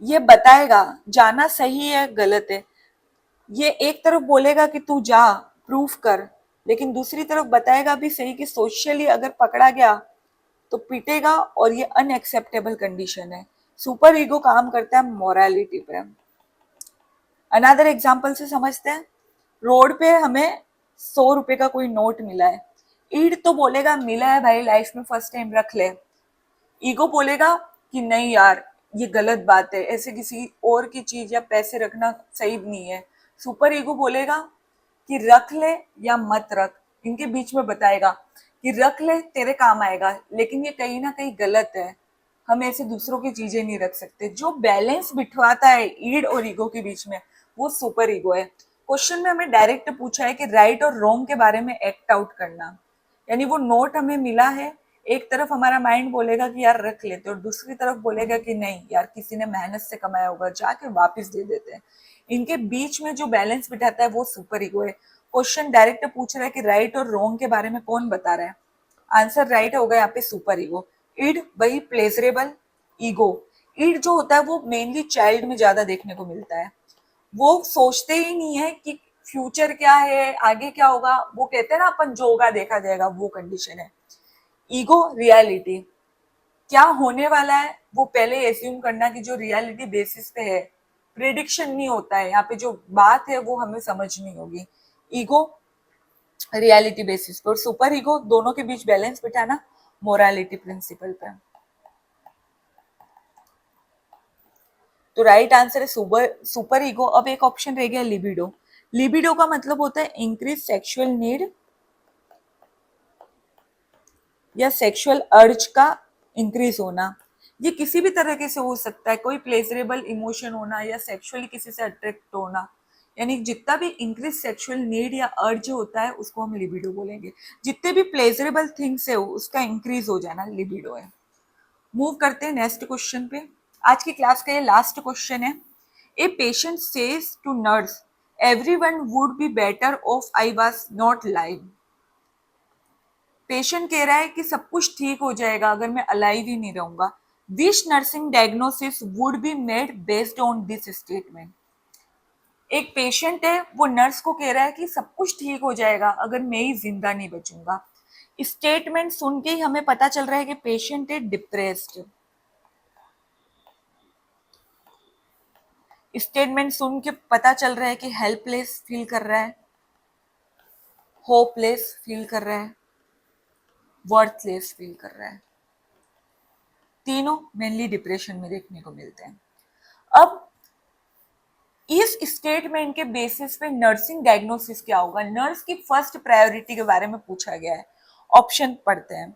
ये बताएगा जाना सही है गलत है, ये एक तरफ बोलेगा कि तू जा प्रूफ कर, लेकिन दूसरी तरफ बताएगा भी सही कि सोशली अगर पकड़ा गया तो पीटेगा और ये अनएक्सेप्टेबल कंडीशन है। सुपर ईगो काम करता है मोरालिटी पे। अनदर एग्जाम्पल से समझते हैं। रोड पे हमें 100 रुपए का कोई नोट मिला है, ईड तो बोलेगा मिला है भाई, लाइफ में फर्स्ट टाइम रख ले। ईगो बोलेगा कि नहीं यार ये गलत बात है, ऐसे किसी और की चीज या पैसे रखना सही नहीं है। सुपर ईगो बोलेगा कि रख ले या मत रख, इनके बीच में बताएगा कि रख ले तेरे काम आएगा, लेकिन ये कहीं ना कहीं गलत है, हम ऐसे दूसरों की चीजें नहीं रख सकते। जो बैलेंस बिठवाता है ईड और ईगो के बीच में वो सुपर ईगो है। क्वेश्चन में हमें डायरेक्ट पूछा है कि राइट और रॉन्ग के बारे में एक्ट आउट करना, यानी वो नोट हमें मिला है, एक तरफ हमारा माइंड बोलेगा कि यार रख लेते और दूसरी तरफ बोलेगा कि नहीं यार किसी ने मेहनत से कमाया होगा, जाके वापस दे देते हैं। इनके बीच में जो बैलेंस बिठाता है वो सुपर ईगो है। क्वेश्चन डायरेक्ट पूछ रहा है कि राइट और रॉन्ग के बारे में कौन बता रहा है, आंसर राइट होगा यहाँ पे सुपर ईगो। ईड वही प्लेजरेबल, ईगो। ईड जो होता है वो मेनली चाइल्ड में ज्यादा देखने को मिलता है, वो सोचते ही नहीं है कि फ्यूचर क्या है आगे क्या होगा, वो कहते हैं ना अपन जो होगा देखा जाएगा, वो कंडीशन है। ईगो रियलिटी, क्या होने वाला है वो पहले एज्यूम करना कि जो रियलिटी बेसिस पे है, प्रेडिक्शन नहीं होता है यहाँ पे, जो बात है वो हमें समझनी होगी। ईगो रियलिटी बेसिस पे और सुपर ईगो दोनों के बीच बैलेंस बिठाना मोरालिटी प्रिंसिपल पे। तो राइट आंसर है सुपर ईगो। अब एक ऑप्शन रह गया लिबिडो। लिबिडो का मतलब होता है इंक्रीज सेक्सुअल नीड या सेक्सुअल अर्ज का इंक्रीज होना। ये किसी भी तरीके से हो सकता है, कोई प्लेजरेबल इमोशन होना या सेक्सुअली किसी से अट्रैक्ट होना, यानी जितना भी इंक्रीज सेक्सुअल नीड या अर्ज होता है उसको हम लिबिडो बोलेंगे। जितने भी प्लेजरेबल थिंग्स है उसका इंक्रीज हो जाना लिबिडो है। मूव करते हैं नेक्स्ट क्वेश्चन पे। आज की क्लास का ये लास्ट क्वेश्चन है। A patient says to nurse everyone would be better off I was not live. Patient कह रहा है कि सब कुछ ठीक हो जाएगा अगर मैं अलाइव ही नहीं रहूंगा। विच nursing diagnosis would be made based on this statement. एक पेशेंट है वो नर्स को कह रहा है कि सब कुछ ठीक हो जाएगा अगर मैं ही जिंदा नहीं बचूंगा। स्टेटमेंट सुन के ही हमें पता चल रहा है कि पेशेंट है डिप्रेस्ड। स्टेटमेंट सुन के पता चल रहा है कि हेल्पलेस फील कर रहा है, होपलेस फील कर रहा है, वर्थलेस फील कर रहा है। तीनों मेनली डिप्रेशन में देखने को मिलते हैं। अब इस स्टेटमेंट के बेसिस पे नर्सिंग डायग्नोसिस क्या होगा, नर्स की फर्स्ट प्रायोरिटी के बारे में पूछा गया है। ऑप्शन पढ़ते हैं।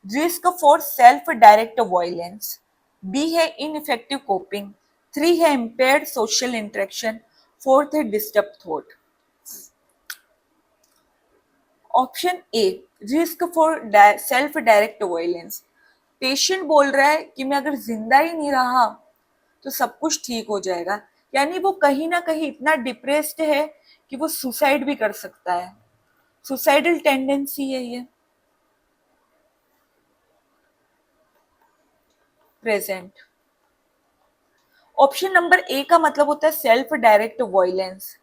Risk for self directed violence, B है इनइफेक्टिव कोपिंग, 3 है इम्पेयर्ड सोशल इंटरेक्शन, 4th है disturb thought. Option A risk for self directed violence, patient बोल रहा है कि मैं अगर जिंदा ही नहीं रहा तो सब कुछ ठीक हो जाएगा, यानी वो कहीं ना कहीं इतना डिप्रेस्ड है कि वो सुसाइड भी कर सकता है, सुसाइडल टेंडेंसी है ये प्रेजेंट। ऑप्शन नंबर ए का मतलब होता है सेल्फ डायरेक्ट वायलेंस,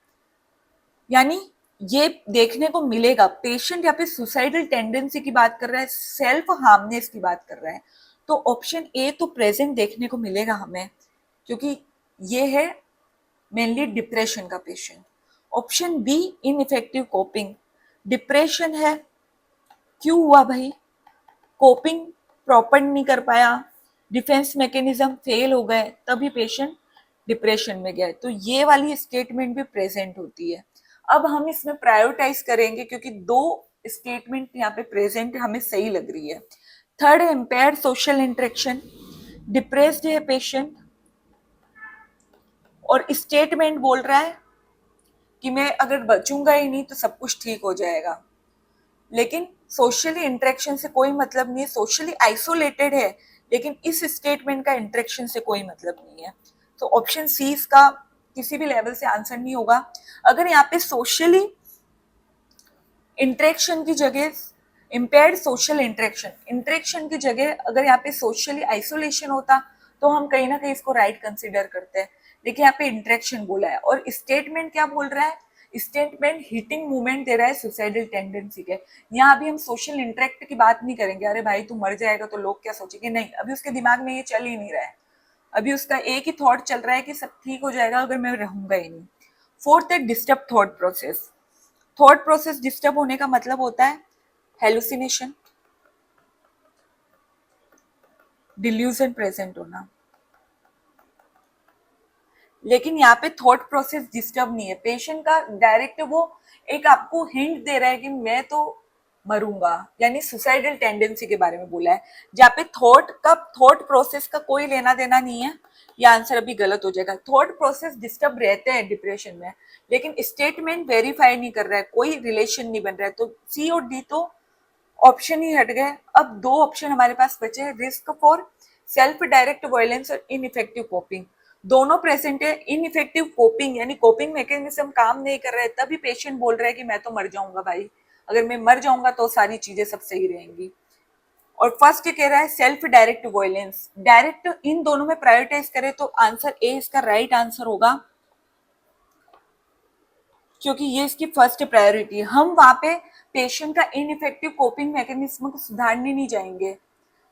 यानी ये देखने को मिलेगा। पेशेंट यहाँ पे सुसाइडल टेंडेंसी की बात कर रहा है, सेल्फ हार्मनेस की बात कर रहा है, तो ऑप्शन ए तो प्रेजेंट देखने को मिलेगा हमें, क्योंकि ये है मेनली डिप्रेशन का patient. Option B ineffective coping, depression है, क्यों हुआ भाई, कोपिंग प्रॉपर नहीं कर पाया, डिफेंस मैकेनिज्म फेल हो गए, तभी पेशेंट डिप्रेशन में गया, तो ये वाली स्टेटमेंट भी प्रेजेंट होती है। अब हम इसमें प्रायोरिटाइज करेंगे क्योंकि दो स्टेटमेंट यहाँ पे प्रेजेंट हमें सही लग रही है। थर्ड है इम्पेयर्ड सोशल इंटरेक्शन, डिप्रेस्ड है पेशेंट और स्टेटमेंट बोल रहा है कि मैं अगर बचूंगा ही नहीं तो सब कुछ ठीक हो जाएगा, लेकिन सोशली इंटरेक्शन से कोई मतलब नहीं है, सोशली आइसोलेटेड है लेकिन इस स्टेटमेंट का इंटरेक्शन से कोई मतलब नहीं है। तो ऑप्शन सी इसका किसी भी लेवल से आंसर नहीं होगा। अगर यहाँ पे सोशली इंटरेक्शन की जगह इम्पेयर्ड सोशल इंटरेक्शन की जगह अगर यहाँ पे सोशली आइसोलेशन होता तो हम कहीं ना कहीं इसको राइट कंसिडर करते हैं, लेकिन यहाँ पे इंटरेक्शन बोला है। और स्टेटमेंट क्या बोल रहा है, स्टेटमेंट हिटिंग मूवमेंट दे रहा है सुसाइडल टेंडेंसी के। यहाँ अभी हम सोशल इंटरेक्ट की बात नहीं करेंगे, अरे भाई तू मर जाएगा तो लोग क्या सोचेंगे, नहीं, अभी उसके दिमाग में ये चल ही नहीं रहा है, अभी उसका एक ही थॉट चल रहा है कि सब ठीक हो जाएगा अगर मैं रहूंगा ही नहीं। फोर्थ है disturb thought process. Thought process disturb होने का मतलब होता है हेलुसिनेशन, डिल्यूजन प्रेजेंट होना, लेकिन यहाँ पे थॉट प्रोसेस डिस्टर्ब नहीं है। पेशेंट का डायरेक्ट वो एक आपको हिंट दे रहा है कि मैं तो मरूंगा, यानी सुसाइडल टेंडेंसी के बारे में बोला है। जहाँ पे थॉट प्रोसेस का कोई लेना देना नहीं है, ये आंसर अभी गलत हो जाएगा। थॉट प्रोसेस डिस्टर्ब रहते हैं डिप्रेशन में, लेकिन स्टेटमेंट वेरीफाई नहीं कर रहा है, कोई रिलेशन नहीं बन रहा है, तो सी और डी तो ऑप्शन ही हट गए। अब दो ऑप्शन हमारे पास बचे हैं, risk for self directed violence और इनइफेक्टिव कोपिंग। दोनों प्रेजेंट है। इनइफेक्टिव कोपिंग यानी कोपिंग मैकेनिज्म काम नहीं कर रहा है, तभी पेशेंट बोल रहा है कि मैं तो मर जाऊंगा भाई, अगर मैं मर जाऊंगा तो सारी चीजें सब सही रहेंगी। और फर्स्ट कह रहा है सेल्फ डायरेक्ट वायलेंस, डायरेक्ट इन दोनों में प्रायोरिटाइज करें तो आंसर ए इसका राइट आंसर होगा, क्योंकि ये इसकी फर्स्ट प्रायोरिटी है। हम वहां पे पेशेंट का इनइफेक्टिव कोपिंग मैकेनिज्म को सुधारने नहीं जाएंगे,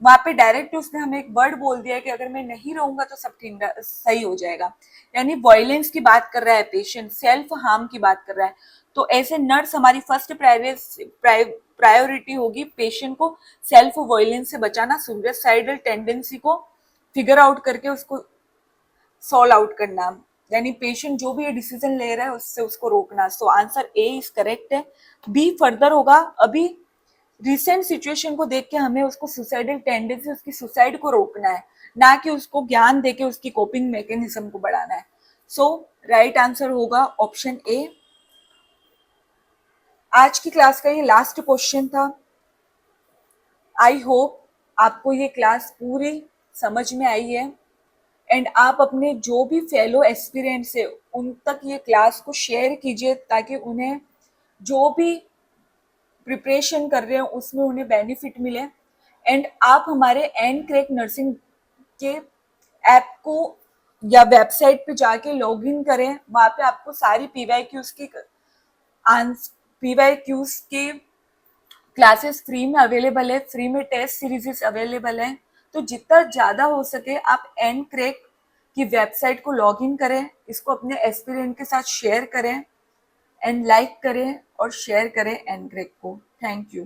वहां पे डायरेक्ट उसने हमें एक वर्ड बोल दिया है कि अगर मैं नहीं रहूंगा तो सब ठीक सही हो जाएगा, यानी वायलेंस की बात कर रहा है पेशेंट, सेल्फ हार्म की बात कर रहा है। तो ऐसे नर्स हमारी फर्स्ट प्रायोरिटी होगी पेशेंट को सेल्फ वायलेंस से बचाना, सुसाइडल टेंडेंसी को फिगर आउट करके उसको सॉल्व आउट करना, यानी पेशेंट जो भी ये डिसीजन ले रहा है उससे उसको रोकना। So answer A is correct है। बी फर्दर होगा, अभी रिसेंट सिचुएशन को देख के हमें उसको सुसाइडल टेंडेंसी, उसकी सुसाइड को रोकना है, ना कि उसको ज्ञान देके उसकी कोपिंग मैकेनिज्म को बढ़ाना है। सो राइट आंसर होगा ऑप्शन ए। आज की क्लास का ये लास्ट क्वेश्चन था। आई होप आपको ये क्लास पूरी समझ में आई है एंड आप अपने जो भी फेलो एस्पिरेंट्स है उन तक ये क्लास को शेयर कीजिए, ताकि उन्हें जो भी प्रिपरेशन कर रहे हैं उसमें उन्हें बेनिफिट मिले। एंड आप हमारे एनक्रैक नर्सिंग के ऐप को या वेबसाइट पे जाके लॉग इन करें, वहाँ पे आपको सारी पीवाईक्यूज की क्लासेस फ्री में अवेलेबल है, फ्री में टेस्ट सीरीजेस अवेलेबल है। तो जितना ज़्यादा हो सके आप एनक्रैक की वेबसाइट को लॉग इन करें, इसको अपने एस्पिरेंट के साथ शेयर करें एंड लाइक करें और शेयर करें एनक्रैक को। Thank you.